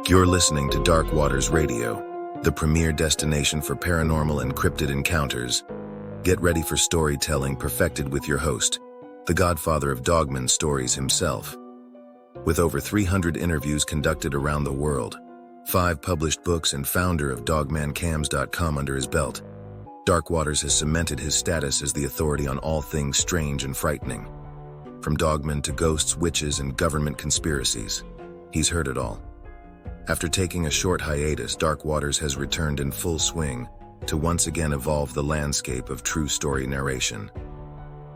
You're listening to Dark Waters Radio, the premier destination for paranormal and cryptid encounters. Get ready for storytelling perfected with your host, the godfather of Dogman stories himself. With over 300 interviews conducted around the world, 5 published books, and founder of dogmancams.com under his belt, Dark Waters has cemented his status as the authority on all things strange and frightening. From dogmen to ghosts, witches, and government conspiracies, he's heard it all. After taking a short hiatus, Dark Waters has returned in full swing to once again evolve the landscape of true story narration.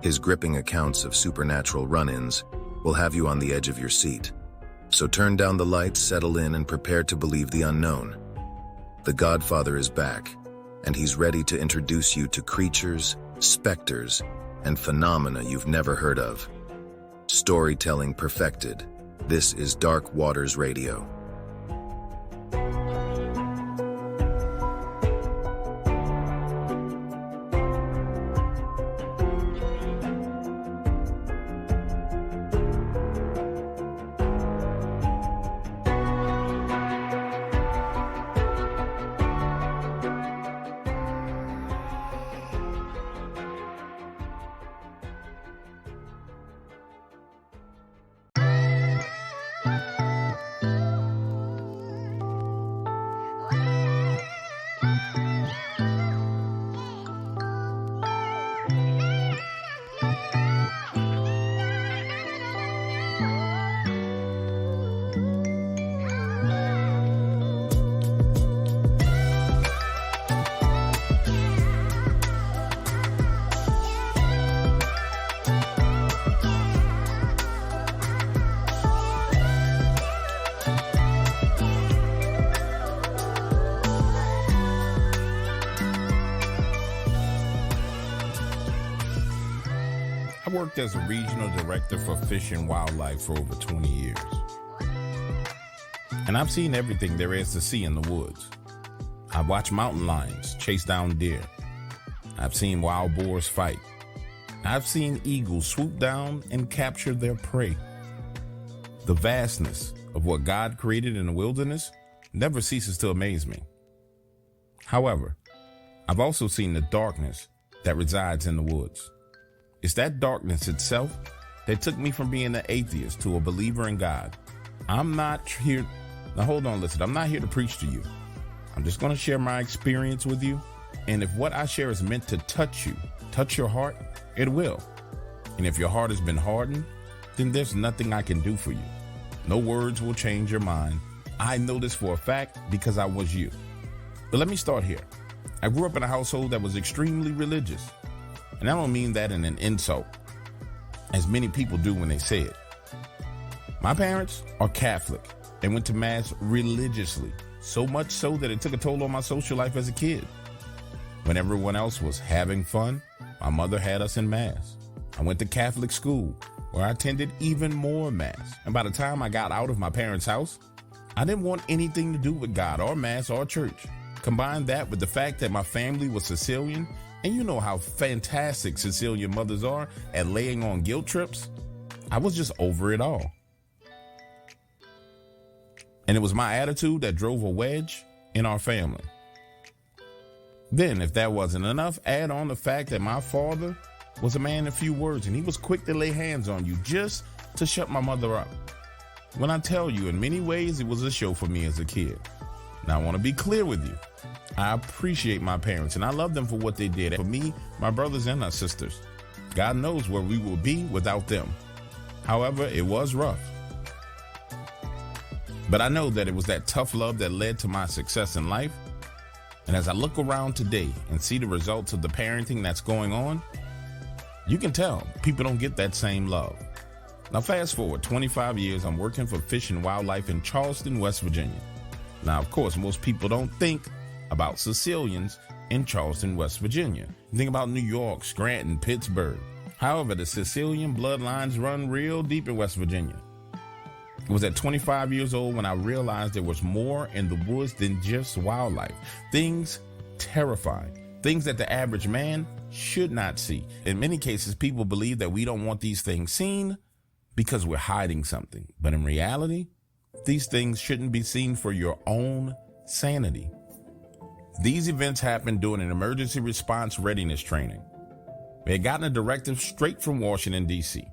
His gripping accounts of supernatural run-ins will have you on the edge of your seat. So turn down the lights, settle in, and prepare to believe the unknown. The Godfather is back, and he's ready to introduce you to creatures, specters, and phenomena you've never heard of. Storytelling perfected. This is Dark Waters Radio. I worked as a regional director for fish and wildlife for over 20 years. And I've seen everything there is to see in the woods. I've watched mountain lions chase down deer. I've seen wild boars fight. I've seen eagles swoop down and capture their prey. The vastness of what God created in the wilderness never ceases to amaze me. However, I've also seen the darkness that resides in the woods. It's that darkness itself that took me from being an atheist to a believer in God. I'm not here, now hold on, listen, I'm not here to preach to you. I'm just going to share my experience with you. And if what I share is meant to touch you, touch your heart, it will. And if your heart has been hardened, then there's nothing I can do for you. No words will change your mind. I know this for a fact because I was you. But let me start here. I grew up in a household that was extremely religious. And I don't mean that in an insult, as many people do when they say it. My parents are Catholic. They went to mass religiously, so much so that it took a toll on my social life as a kid. When everyone else was having fun, my mother had us in mass. I went to Catholic school, where I attended even more mass. And by the time I got out of my parents' house, I didn't want anything to do with God or mass or church. Combine that with the fact that my family was Sicilian, and you know how fantastic Sicilian mothers are at laying on guilt trips. I was just over it all. And it was my attitude that drove a wedge in our family. Then, if that wasn't enough, add on the fact that my father was a man of few words, and he was quick to lay hands on you just to shut my mother up. When I tell you, in many ways, it was a show for me as a kid. Now, I want to be clear with you. I appreciate my parents, and I love them for what they did for me, my brothers, and our sisters. God knows where we will be without them. However, it was rough. But I know that it was that tough love that led to my success in life. And as I look around today and see the results of the parenting that's going on, you can tell people don't get that same love. Now, fast forward 25 years, I'm working for Fish and Wildlife in Charleston, West Virginia. Now, of course, most people don't think about Sicilians in Charleston, West Virginia. You think about New York, Scranton, Pittsburgh. However, the Sicilian bloodlines run real deep in West Virginia. It was at 25 years old when I realized there was more in the woods than just wildlife. Things terrifying, things that the average man should not see. In many cases, people believe that we don't want these things seen because we're hiding something. But in reality, These things shouldn't be seen for your own sanity. These events happened during an emergency response readiness training. We had gotten a directive straight from Washington, D.C.,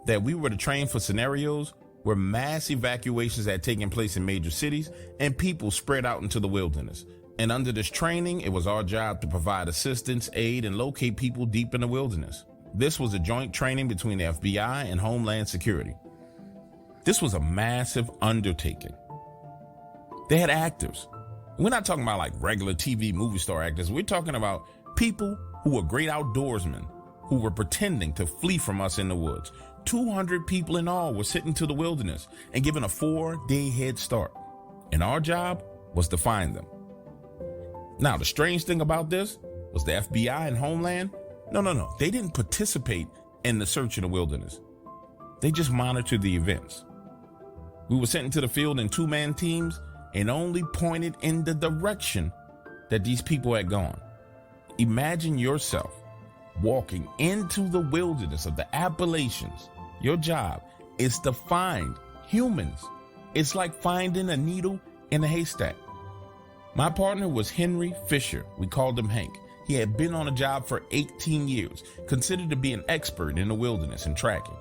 that we were to train for scenarios where mass evacuations had taken place in major cities and people spread out into the wilderness. And under this training, it was our job to provide assistance, aid, and locate people deep in the wilderness. This was a joint training between the FBI and Homeland Security. This was a massive undertaking. They had actors. We're not talking about like regular TV movie star actors. We're talking about people who were great outdoorsmen who were pretending to flee from us in the woods. 200 people in all were sent into the wilderness and given a 4-day head start. And our job was to find them. Now, the strange thing about this was the FBI and Homeland, no. They didn't participate in the search in the wilderness. They just monitored the events. We were sent into the field in 2-man teams and only pointed in the direction that these people had gone. Imagine yourself walking into the wilderness of the Appalachians. Your job is to find humans. It's like finding a needle in a haystack. My partner was Henry Fisher. We called him Hank. He had been on a job for 18 years, considered to be an expert in the wilderness and tracking.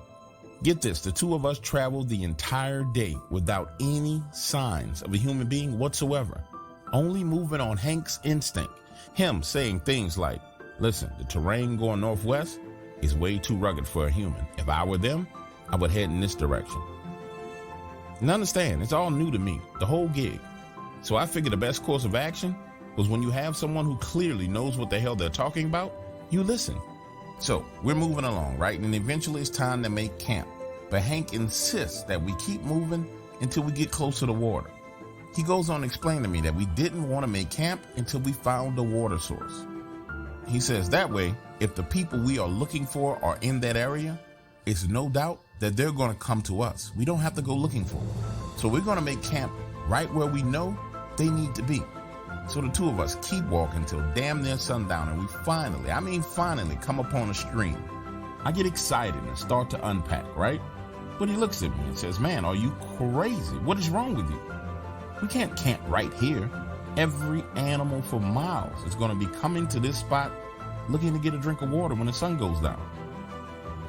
Get this, the two of us traveled the entire day without any signs of a human being whatsoever, only moving on Hank's instinct. Him saying things like, listen, the terrain going northwest is way too rugged for a human. If I were them, I would head in this direction. And understand, it's all new to me, the whole gig. So I figured the best course of action was when you have someone who clearly knows what the hell they're talking about, you listen. So we're moving along, right? And eventually it's time to make camp. But Hank insists that we keep moving until we get close to the water. He goes on to explain to me that we didn't want to make camp until we found the water source. He says that way, if the people we are looking for are in that area, it's no doubt that they're going to come to us. We don't have to go looking for them. So we're going to make camp right where we know they need to be. So the two of us keep walking till damn near sundown, and we finally come upon a stream. I get excited and start to unpack, right? But he looks at me and says, man, are you crazy? What is wrong with you? We can't camp right here. Every animal for miles is going to be coming to this spot looking to get a drink of water when the sun goes down.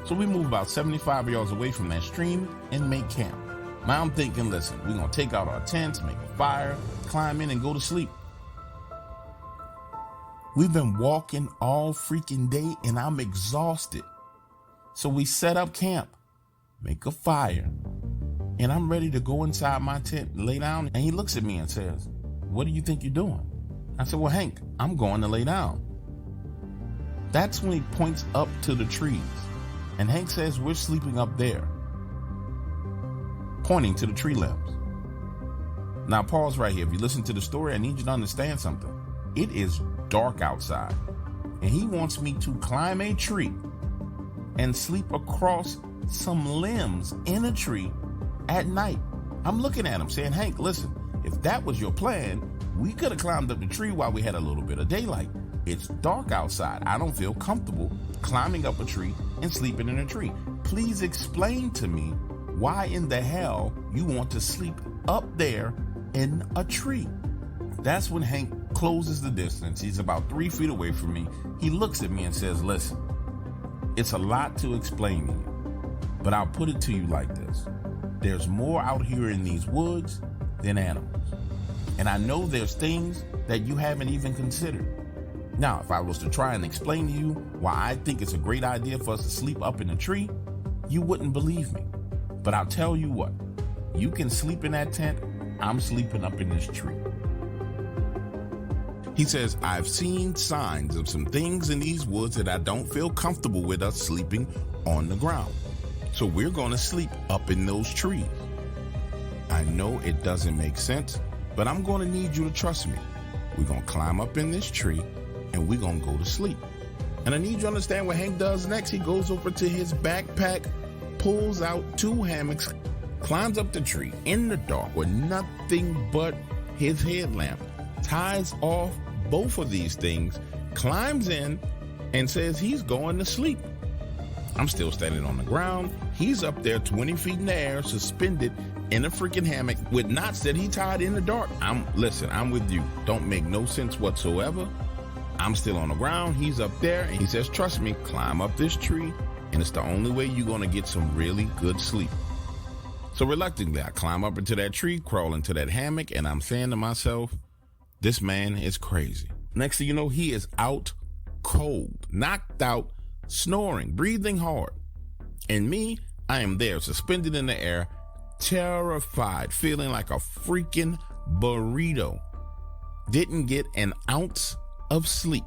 So we move about 75 yards away from that stream and make camp. Now I'm thinking, listen, we're going to take out our tents, make a fire, climb in and go to sleep. We've been walking all freaking day and I'm exhausted. So we set up camp, make a fire, and I'm ready to go inside my tent and lay down. And he looks at me and says, what do you think you're doing? I said, well, Hank, I'm going to lay down. That's when he points up to the trees. And Hank says, we're sleeping up there, pointing to the tree limbs. Now pause right here. If you listen to the story, I need you to understand something. It is dark outside, and he wants me to climb a tree and sleep across some limbs in a tree at night. I'm looking at him saying, Hank, listen, if that was your plan, we could have climbed up the tree while we had a little bit of daylight. It's dark outside. I don't feel comfortable climbing up a tree and sleeping in a tree. Please explain to me why in the hell you want to sleep up there in a tree. That's when Hank closes the distance. He's about 3 feet away from me. He looks at me and says, listen, it's a lot to explain to you, but I'll put it to you like this. There's more out here in these woods than animals. And I know there's things that you haven't even considered. Now, if I was to try and explain to you why I think it's a great idea for us to sleep up in a tree, you wouldn't believe me. But I'll tell you what, you can sleep in that tent, I'm sleeping up in this tree. He says, I've seen signs of some things in these woods that I don't feel comfortable with us sleeping on the ground. So we're going to sleep up in those trees. I know it doesn't make sense, but I'm going to need you to trust me. We're going to climb up in this tree and we're going to go to sleep. And I need you to understand what Hank does next. He goes over to his backpack, pulls out 2 hammocks, climbs up the tree in the dark with nothing but his headlamp, ties off both of these things, climbs in and says he's going to sleep. I'm still standing on the ground. He's up there 20 feet in the air, suspended in a freaking hammock with knots that he tied in the dark. I'm with you. Don't make no sense whatsoever. I'm still on the ground. He's up there and he says, trust me, climb up this tree and it's the only way you're going to get some really good sleep. So reluctantly, I climb up into that tree, crawl into that hammock, and I'm saying to myself, this man is crazy. Next thing you know, he is out cold, knocked out, snoring, breathing hard. And me, I am there, suspended in the air, terrified, feeling like a freaking burrito. Didn't get an ounce of sleep.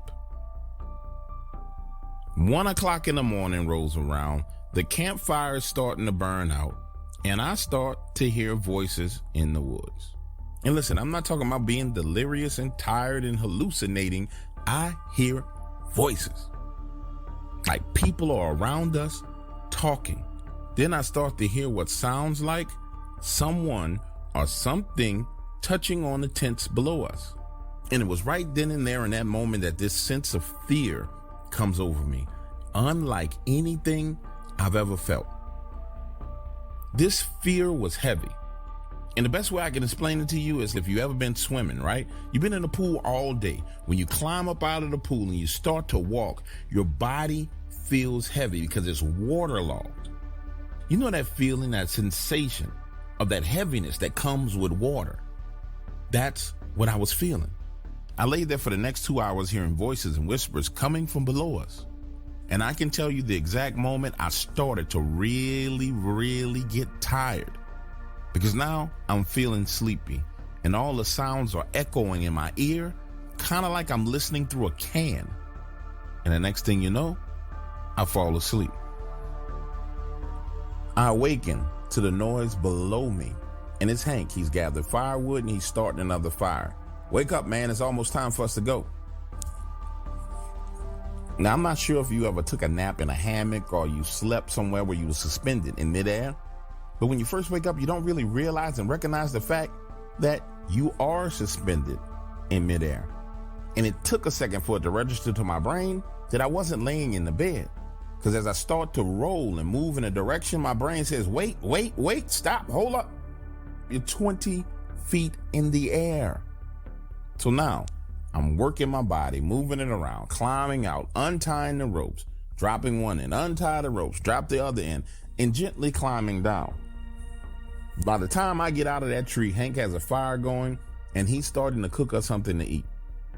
1 o'clock in the morning rolls around, the campfire is starting to burn out, and I start to hear voices in the woods. And listen, I'm not talking about being delirious and tired and hallucinating. I hear voices. Like people are around us talking. Then I start to hear what sounds like someone or something touching on the tents below us. And it was right then and there in that moment that this sense of fear comes over me, unlike anything I've ever felt. This fear was heavy. And the best way I can explain it to you is if you've ever been swimming, right? You've been in the pool all day. When you climb up out of the pool and you start to walk, your body feels heavy because it's waterlogged. You know that feeling, that sensation of that heaviness that comes with water? That's what I was feeling. I lay there for the next 2 hours hearing voices and whispers coming from below us. And I can tell you the exact moment I started to really get tired. Because now I'm feeling sleepy and all the sounds are echoing in my ear, kind of like I'm listening through a can. And the next thing you know, I fall asleep. I awaken to the noise below me, and it's Hank. He's gathered firewood and he's starting another fire. Wake up, man. It's almost time for us to go. Now, I'm not sure if you ever took a nap in a hammock or you slept somewhere where you were suspended in midair. But when you first wake up, you don't really realize and recognize the fact that you are suspended in midair. And it took a second for it to register to my brain that I wasn't laying in the bed. Because as I start to roll and move in a direction, my brain says, wait, stop, hold up. You're 20 feet in the air. So now I'm working my body, moving it around, climbing out, untying the ropes, dropping one end, untie the ropes, drop the other end, and gently climbing down. By the time I get out of that tree, Hank has a fire going and he's starting to cook us something to eat.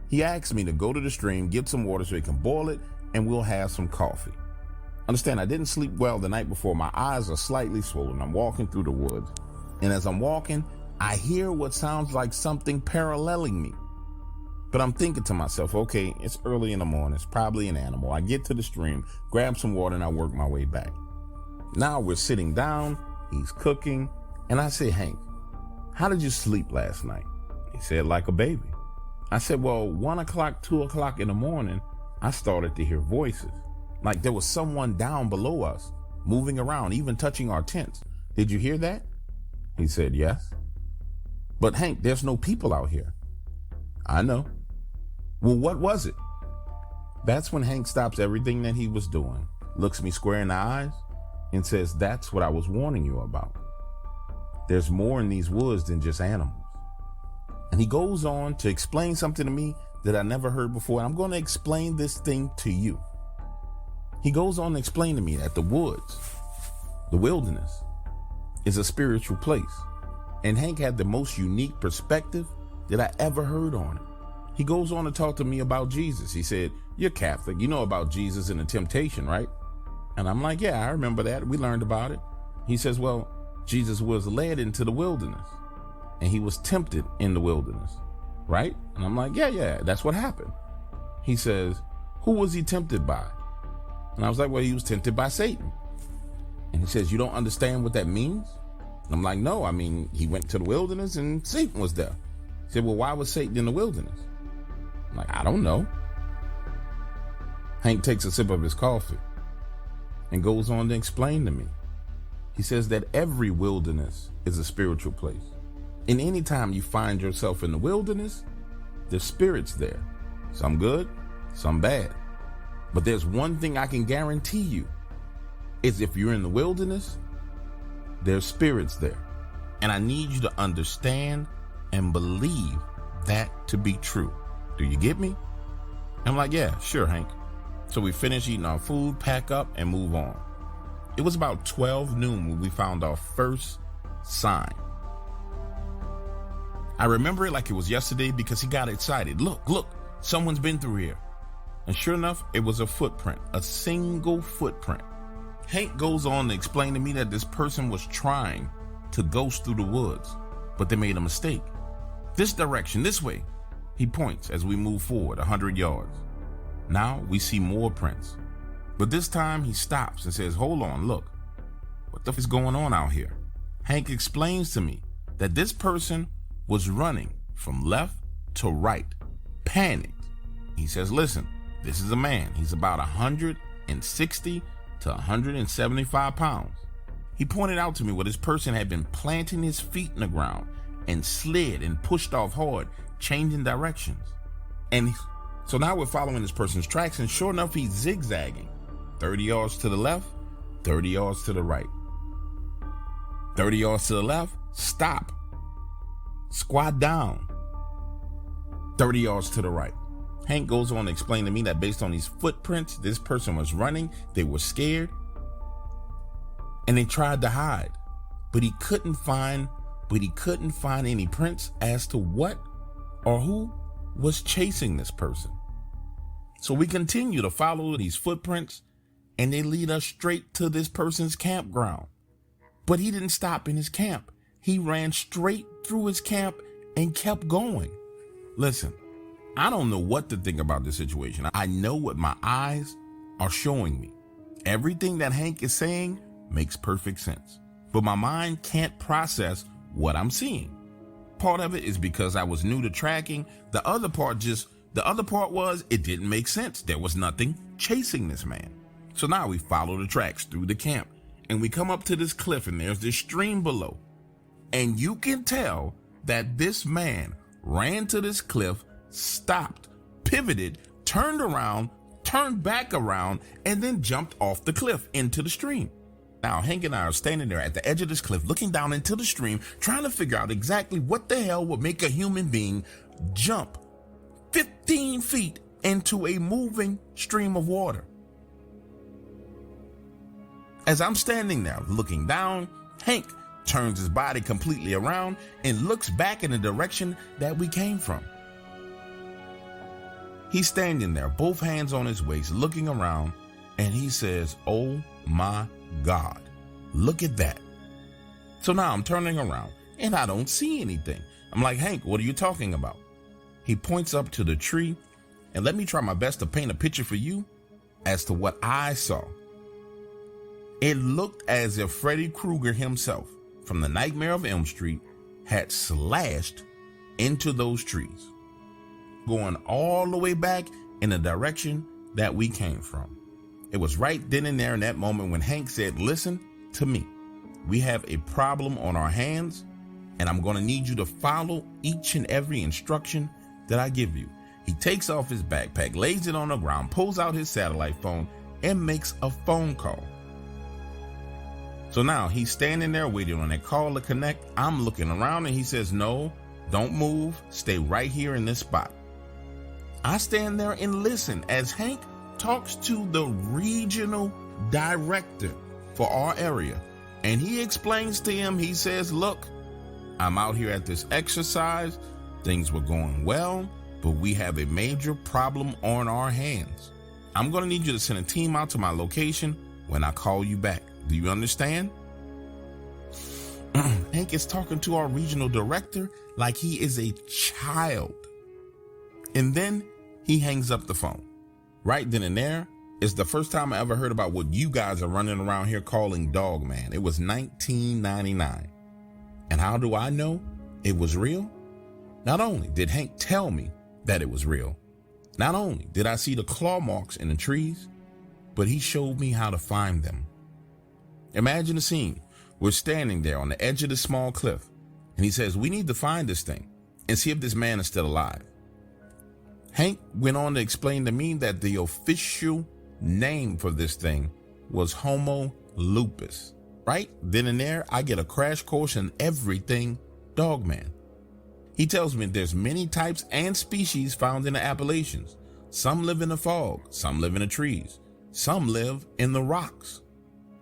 He asked me to go to the stream, get some water so he can boil it, and we'll have some coffee. Understand, I didn't sleep well the night before. My eyes are slightly swollen. I'm walking through the woods. And as I'm walking, I hear what sounds like something paralleling me. But I'm thinking to myself, okay, it's early in the morning. It's probably an animal. I get to the stream, grab some water, and I work my way back. Now we're sitting down. He's cooking. And I say, Hank, how did you sleep last night? He said, like a baby. I said, well, 1 o'clock, 2 o'clock in the morning, I started to hear voices. Like there was someone down below us moving around, even touching our tents. Did you hear that? He said, yes. But Hank, there's no people out here. I know. Well, what was it? That's when Hank stops everything that he was doing, looks me square in the eyes, and says, that's what I was warning you about. There's more in these woods than just animals. And he goes on to explain something to me that I never heard before. And I'm going to explain this thing to you. He goes on to explain to me that the woods, the wilderness, is a spiritual place. And Hank had the most unique perspective that I ever heard on it. He goes on to talk to me about Jesus. He said, you're Catholic. You know about Jesus and the temptation, right? And I'm like, yeah, I remember that. We learned about it. He says, well, Jesus was led into the wilderness and he was tempted in the wilderness, right? And I'm like, yeah, that's what happened. He says, who was he tempted by? And I was like, well, he was tempted by Satan. And he says, you don't understand what that means? And I'm like, no, I mean, he went to the wilderness and Satan was there. He said, well, why was Satan in the wilderness? I'm like, I don't know. Hank takes a sip of his coffee and goes on to explain to me. He says that every wilderness is a spiritual place. And anytime you find yourself in the wilderness, there's spirits there. Some good, some bad. But there's one thing I can guarantee you. is if you're in the wilderness, there's spirits there. And I need you to understand and believe that to be true. Do you get me? I'm like, yeah, sure, Hank. So we finish eating our food, pack up, and move on. It was about 12 noon when we found our first sign. I remember it like it was yesterday because he got excited. Look, someone's been through here. And sure enough, it was a footprint, a single footprint. Hank goes on to explain to me that this person was trying to ghost through the woods, but they made a mistake. This direction, this way. He points as we move forward 100 yards. Now we see more prints. But this time he stops and says, hold on, look. What the f is going on out here? Hank explains to me that this person was running from left to right, panicked. He says, listen, this is a man. He's about 160 to 175 pounds. He pointed out to me where this person had been planting his feet in the ground and slid and pushed off hard, changing directions. And so now we're following this person's tracks, and sure enough, he's zigzagging. 30 yards to the left, 30 yards to the right. 30 yards to the left, stop. Squat down. 30 yards to the right. Hank goes on to explain to me that based on these footprints, this person was running, they were scared, and they tried to hide. But he couldn't find any prints as to what or who was chasing this person. So we continue to follow these footprints, and they lead us straight to this person's campground. But he didn't stop in his camp. He ran straight through his camp and kept going. Listen, I don't know what to think about this situation. I know what my eyes are showing me. Everything that Hank is saying makes perfect sense, but my mind can't process what I'm seeing. Part of it is because I was new to tracking. The other part was it didn't make sense. There was nothing chasing this man. So now we follow the tracks through the camp, and we come up to this cliff, and there's this stream below. And you can tell that this man ran to this cliff, stopped, pivoted, turned around, turned back around, and then jumped off the cliff into the stream. Now, Hank and I are standing there at the edge of this cliff, looking down into the stream, trying to figure out exactly what the hell would make a human being jump 15 feet into a moving stream of water. As I'm standing there looking down, Hank turns his body completely around and looks back in the direction that we came from. He's standing there, both hands on his waist, looking around, and he says, "Oh my God, look at that." So now I'm turning around and I don't see anything. I'm like, "Hank, what are you talking about?" He points up to the tree, and let me try my best to paint a picture for you as to what I saw. It looked as if Freddy Krueger himself from the Nightmare of Elm Street had slashed into those trees, going all the way back in the direction that we came from. It was right then and there in that moment when Hank said, "Listen to me. We have a problem on our hands, and I'm going to need you to follow each and every instruction that I give you." He takes off his backpack, lays it on the ground, pulls out his satellite phone, and makes a phone call. So now he's standing there waiting on that call to connect. I'm looking around, and he says, "No, don't move. Stay right here in this spot." I stand there and listen as Hank talks to the regional director for our area. And he explains to him, he says, "Look, I'm out here at this exercise. Things were going well, but we have a major problem on our hands. I'm going to need you to send a team out to my location when I call you back. Do you understand?" Hank is talking to our regional director like he is a child. And then he hangs up the phone. Right then and there, it's the first time I ever heard about what you guys are running around here calling Dogman. It was 1999. And how do I know it was real? Not only did Hank tell me that it was real, not only did I see the claw marks in the trees, but he showed me how to find them. Imagine the scene. We're standing there on the edge of this small cliff, and he says, "We need to find this thing and see if this man is still alive." Hank went on to explain to me that the official name for this thing was Homo lupus. Right then and there, I get a crash course in everything Dogman. He tells me there's many types and species found in the Appalachians. Some live in the fog, some live in the trees, some live in the rocks.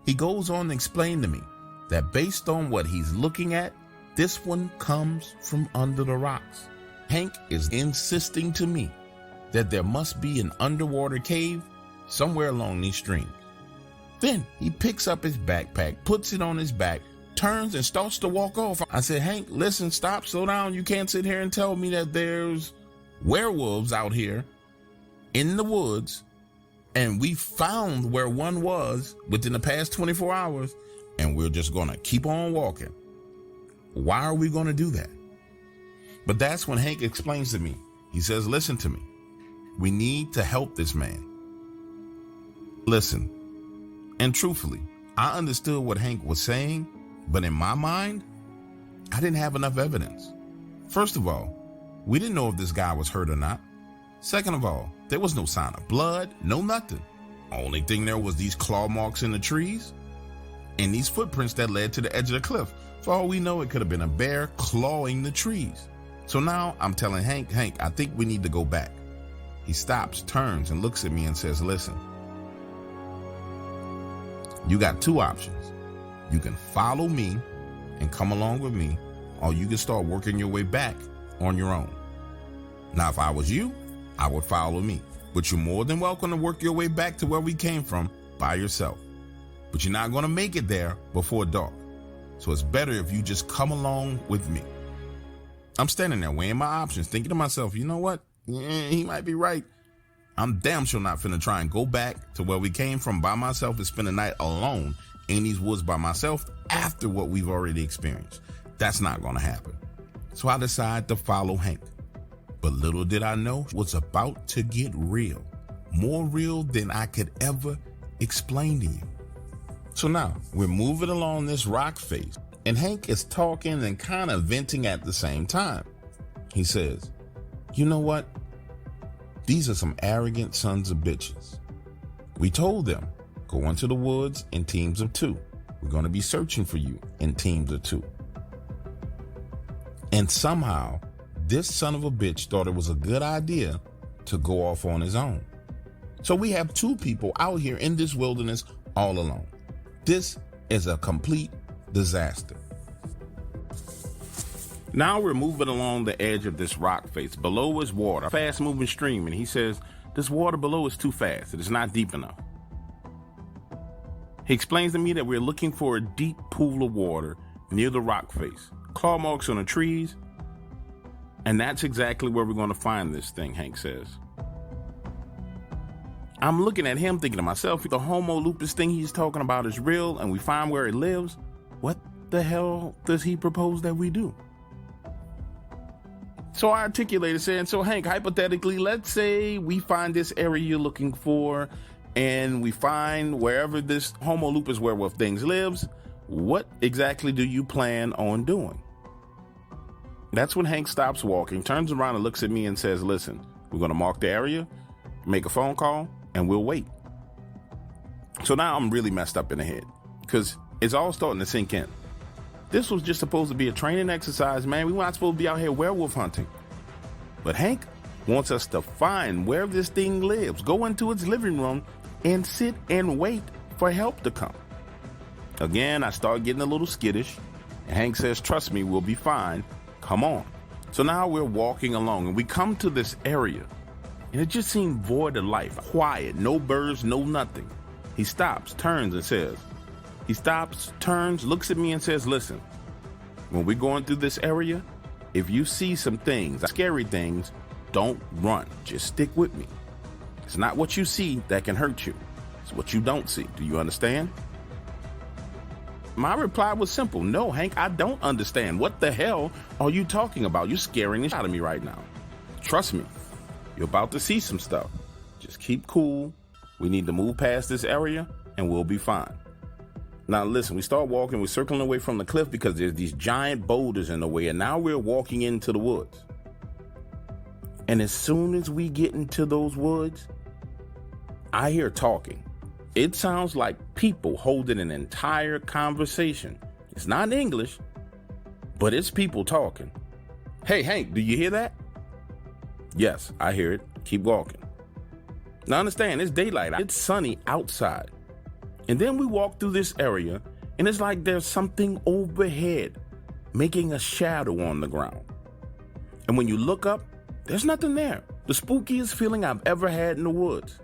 He goes on to explain to me that based on what he's looking at, this one comes from under the rocks. Hank is insisting to me that there must be an underwater cave somewhere along these streams. Then he picks up his backpack, puts it on his back, turns and starts to walk off. I said, Hank, listen, stop, slow down. You can't sit here and tell me that there's werewolves out here in the woods, and we found where one was within the past 24 hours, and we're just gonna keep on walking. Why are we gonna do that? But that's when Hank explains to me. He says, listen to me. We need to help this man. Listen, and truthfully, I understood what Hank was saying, but in my mind, I didn't have enough evidence. First of all, we didn't know if this guy was hurt or not. Second of all, there was no sign of blood, no nothing. Only thing there was these claw marks in the trees and these footprints that led to the edge of the cliff. For all we know, it could have been a bear clawing the trees. So now I'm telling Hank, I think we need to go back. He stops, turns, and looks at me and says, listen, you got two options. You can follow me and come along with me, or you can start working your way back on your own. Now, if I was you, I would follow me, but you're more than welcome to work your way back to where we came from by yourself. But you're not going to make it there before dark. So it's better if you just come along with me. I'm standing there weighing my options, thinking to myself, you know what? He might be right. I'm damn sure not finna try and go back to where we came from by myself and spend the night alone in these woods by myself after what we've already experienced. That's not gonna happen. So I decided to follow Hank. But little did I know it was about to get real. More real than I could ever explain to you. So now we're moving along this rock face, and Hank is talking and kind of venting at the same time. He says, you know what? These are some arrogant sons of bitches. We told them, go into the woods in teams of 2. We're going to be searching for you in teams of 2. And somehow, this son of a bitch thought it was a good idea to go off on his own. So we have 2 people out here in this wilderness all alone. This is a complete disaster. Now we're moving along the edge of this rock face. Below is water, a fast moving stream, and he says this water below is too fast. It is not deep enough. He explains to me that we're looking for a deep pool of water near the rock face. Claw marks on the trees, and that's exactly where we're going to find this thing, Hank says. I'm looking at him thinking to myself, the Homo lupus thing he's talking about is real and we find where it lives. What the hell does he propose that we do? So I articulated saying, so Hank, hypothetically, let's say we find this area you're looking for and we find wherever this Homo lupus werewolf things lives. What exactly do you plan on doing? That's when Hank stops walking, turns around and looks at me and says, listen, we're going to mark the area, make a phone call, and we'll wait. So now I'm really messed up in the head because it's all starting to sink in. This was just supposed to be a training exercise, man. We weren't supposed to be out here werewolf hunting. But Hank wants us to find where this thing lives, go into its living room, and sit and wait for help to come. Again, I start getting a little skittish, and Hank says, trust me, we'll be fine. Come on. So now we're walking along, and we come to this area, and it just seemed void of life, quiet, no birds, no nothing. He stops, turns, and says, looks at me and says, listen, when we're going through this area, if you see some things, scary things, don't run. Just stick with me. It's not what you see that can hurt you. It's what you don't see. Do you understand? My reply was simple. No, Hank, I don't understand. What the hell are you talking about? You're scaring the shit out of me right now. Trust me. You're about to see some stuff. Just keep cool. We need to move past this area and we'll be fine. Now listen, we start walking, we're circling away from the cliff because there's these giant boulders in the way, and now we're walking into the woods. And as soon as we get into those woods, I hear talking. It sounds like people holding an entire conversation. It's not English, but it's people talking. Hey, Hank, do you hear that? Yes, I hear it. Keep walking. Now understand, it's daylight. It's sunny outside. And then we walk through this area, and it's like there's something overhead making a shadow on the ground. And when you look up, there's nothing there. The spookiest feeling I've ever had in the woods.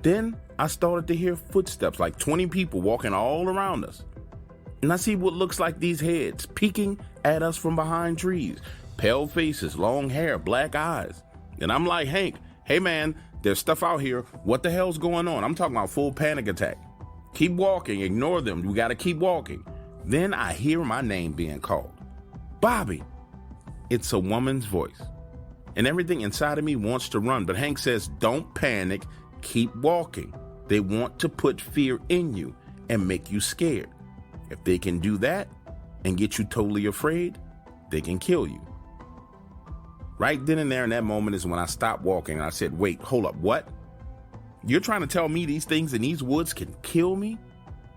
Then I started to hear footsteps, like 20 people walking all around us. And I see what looks like these heads peeking at us from behind trees. Pale faces, long hair, black eyes. And I'm like, Hank, hey man, there's stuff out here. What the hell's going on? I'm talking about full panic attack. Keep walking, ignore them. You gotta keep walking. Then I hear my name being called. Bobby. It's a woman's voice. And everything inside of me wants to run. But Hank says, don't panic, keep walking. They want to put fear in you and make you scared. If they can do that and get you totally afraid, they can kill you. Right then and there in that moment is when I stopped walking and I said, wait, hold up, what? You're trying to tell me these things in these woods can kill me?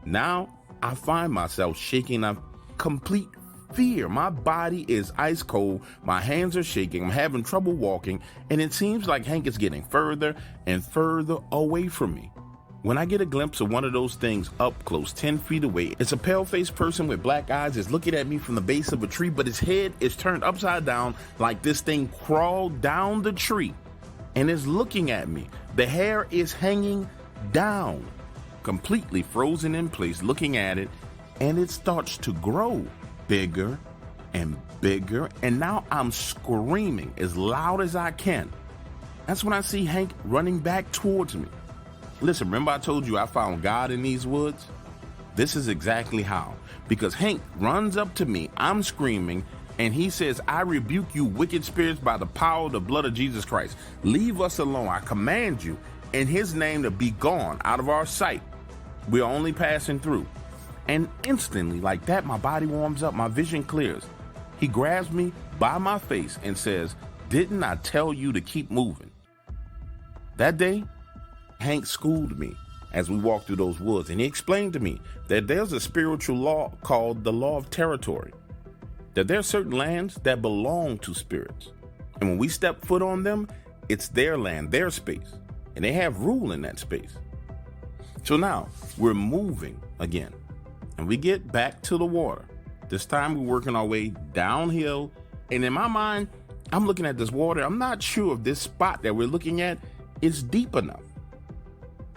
Now I find myself shaking in complete fear. My body is ice cold. My hands are shaking. I'm having trouble walking. And it seems like Hank is getting further and further away from me. When I get a glimpse of one of those things up close, 10 feet away, it's a pale-faced person with black eyes is looking at me from the base of a tree, but his head is turned upside down like this thing crawled down the tree and is looking at me. The hair is hanging down, completely frozen in place, looking at it, and it starts to grow bigger and bigger, and now I'm screaming as loud as I can. That's when I see Hank running back towards me. Listen, remember I told you I found God in these woods? This is exactly how. Because Hank runs up to me, I'm screaming, and he says, I rebuke you wicked spirits by the power of the blood of Jesus Christ. Leave us alone. I command you in his name to be gone out of our sight. We're only passing through. And instantly, like that, my body warms up, my vision clears. He grabs me by my face and says, didn't I tell you to keep moving? That day, Hank schooled me as we walked through those woods, and he explained to me that there's a spiritual law called the law of territory, that there are certain lands that belong to spirits. And when we step foot on them, it's their land, their space, and they have rule in that space. So now we're moving again, and we get back to the water. This time we're working our way downhill, and in my mind, I'm looking at this water. I'm not sure if this spot that we're looking at is deep enough.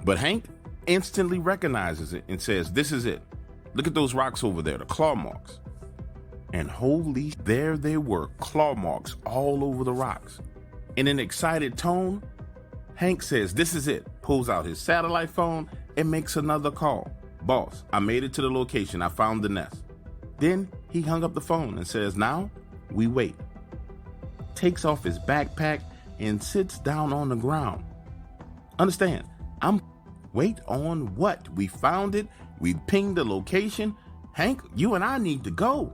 But Hank instantly recognizes it and says, this is it. Look at those rocks over there, the claw marks. And holy, there they were, claw marks all over the rocks. In an excited tone, Hank says, this is it. Pulls out his satellite phone and makes another call. Boss, I made it to the location. I found the nest. Then he hung up the phone and says, now we wait. Takes off his backpack and sits down on the ground. Understand, wait on what? We found it. We pinged the location. Hank, you and I need to go.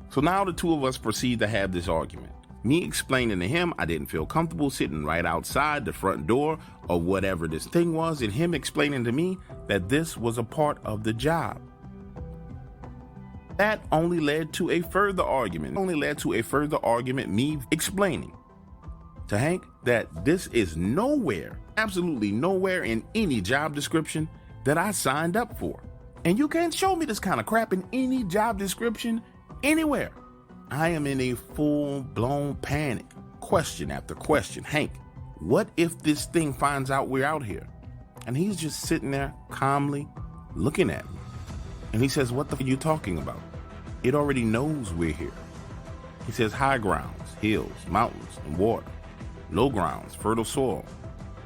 So now the two of us proceed to have this argument. Me explaining to him I didn't feel comfortable sitting right outside the front door or whatever this thing was, and him explaining to me that this was a part of the job. That only led to a further argument. Me explaining to Hank that this is nowhere, absolutely nowhere in any job description that I signed up for. And you can't show me this kind of crap in any job description anywhere. I am in a full-blown panic. Question after question. Hank, what if this thing finds out we're out here? And he's just sitting there calmly looking at me. And he says, what the f are you talking about? It already knows we're here. He says high grounds, hills, mountains, and water. Low grounds, fertile soil,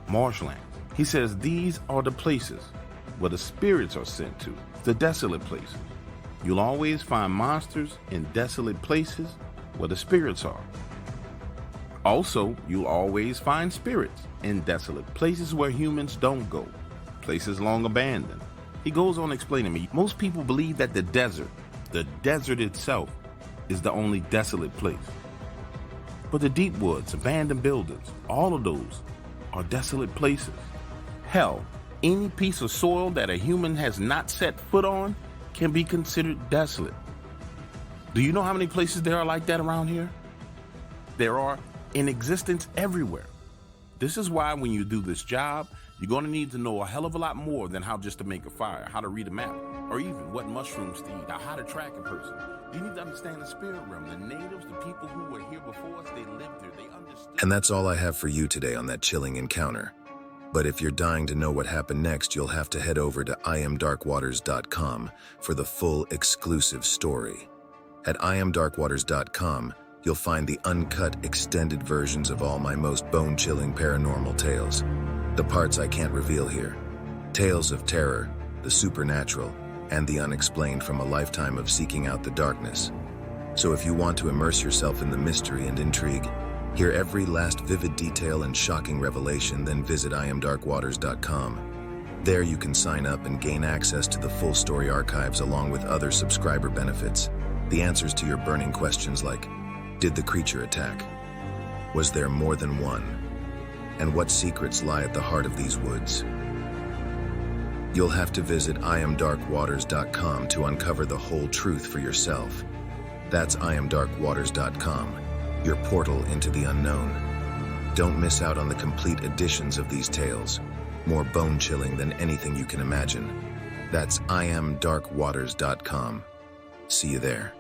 marshland. He says these are the places where the spirits are sent to, the desolate places. You'll always find monsters in desolate places where the spirits are. Also, you'll always find spirits in desolate places where humans don't go, places long abandoned. He goes on explaining to me, most people believe that the desert itself, is the only desolate place. But the deep woods, abandoned buildings, all of those are desolate places. Hell, Any piece of soil that a human has not set foot on can be considered desolate. Do you know how many places there are like that around here? There are in existence everywhere. This is why when you do this job, you're going to need to know a hell of a lot more than how just to make a fire, how to read a map, or even what mushrooms to eat, or how to track a person. You need to understand the spirit realm. The natives, the people who were here before us, they lived here, they understood. And that's all I have for you today on that chilling encounter. But if you're dying to know what happened next, you'll have to head over to iamdarkwaters.com for the full exclusive story. At iamdarkwaters.com, you'll find the uncut, extended versions of all my most bone-chilling paranormal tales. The parts I can't reveal here. Tales of terror, the supernatural, and the unexplained from a lifetime of seeking out the darkness. So if you want to immerse yourself in the mystery and intrigue, hear every last vivid detail and shocking revelation, then visit iamdarkwaters.com. There you can sign up and gain access to the full story archives along with other subscriber benefits. The answers to your burning questions like, did the creature attack? Was there more than one? And what secrets lie at the heart of these woods? You'll have to visit iamdarkwaters.com to uncover the whole truth for yourself. That's iamdarkwaters.com, your portal into the unknown. Don't miss out on the complete editions of these tales, more bone-chilling than anything you can imagine. That's iamdarkwaters.com. See you there.